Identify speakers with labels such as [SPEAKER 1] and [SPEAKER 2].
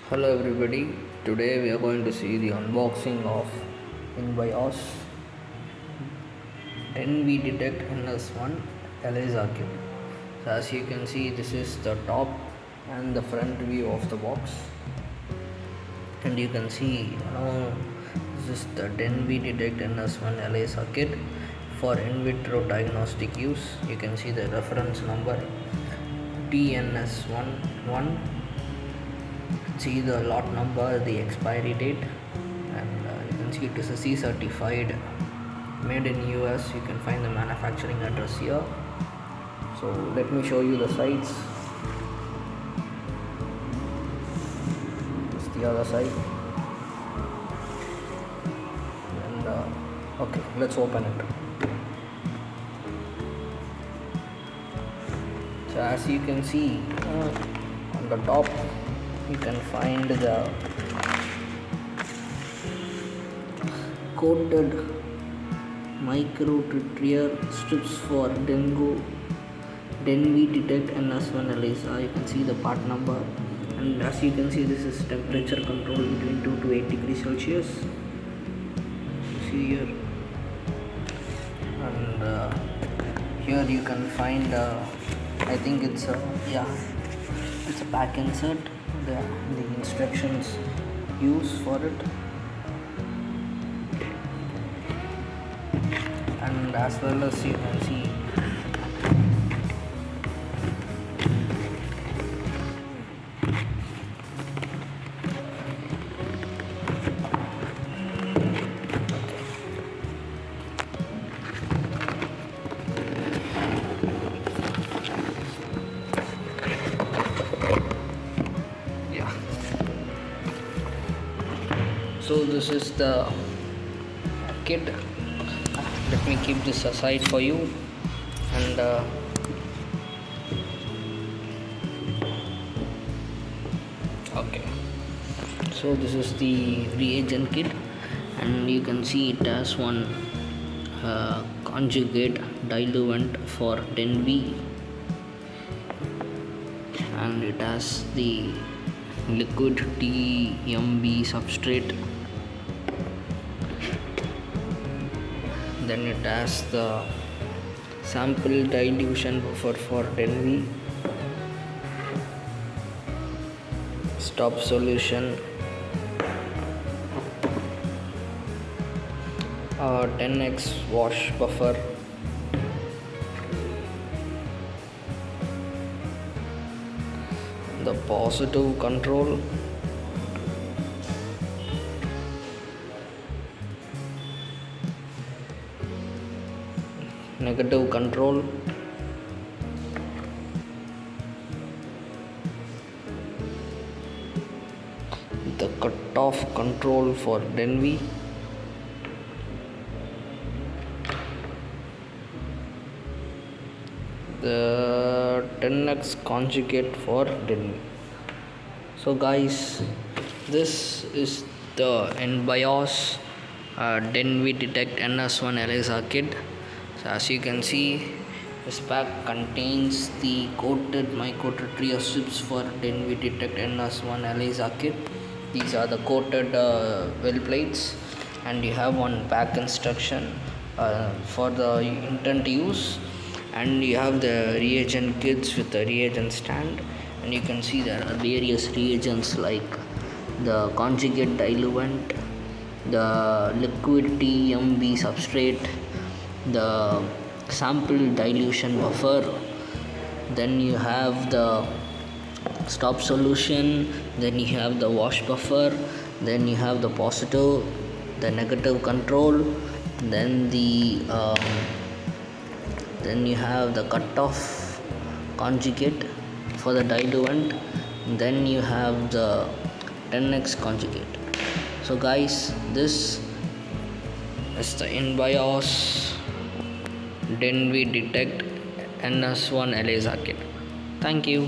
[SPEAKER 1] Hello everybody, today we are going to see the unboxing of InBios DENV Detect NS1 ELISA kit. So as you can see, this is the top and the front view of the box, and you can see this is the DENV Detect NS1 ELISA kit for in vitro diagnostic use. You can see the reference number DNS11. See the lot number, the expiry date, and you can see it is a C certified, made in US. You can find the manufacturing address here. So let me show you the sides. This is the other side, and okay, let's open it. So as you can see, on the top you can find the coated micro-tritier strips for Dengue Detect NS1 ELISA. You can see the part number, and as you can see, this is temperature control between 2 to 8 degrees Celsius. You see here, and here you can find I think it's a pack insert, the instructions used for it, and as well as you can see so this is the kit. Let me keep this aside for you, and okay, so this is the reagent kit, and you can see it has one conjugate diluent for Dengue, and it has the liquid TMB substrate. Then it has the sample dilution buffer for Dengue, stop solution, 10x wash buffer, the positive control, negative control, the cutoff control for Dengue, the 10x conjugate for Dengue. So guys, this is the InBios DENV Detect NS1 ELISA kit. So as you can see, this pack contains the coated micro-tritier strips for DENV Detect NS1 ELISA kit. These are the coated well plates, and you have one pack instruction for the intent use, and you have the reagent kits with the reagent stand, and you can see there are various reagents like the conjugate diluent, the liquid TMB substrate, the sample dilution buffer, then you have the stop solution, then you have the wash buffer, then you have the positive, the negative control, then then you have the cutoff conjugate for the diluent, then you have the 10x conjugate. So guys, this is the InBios DENV Detect NS1 ELISA kit. Thank you.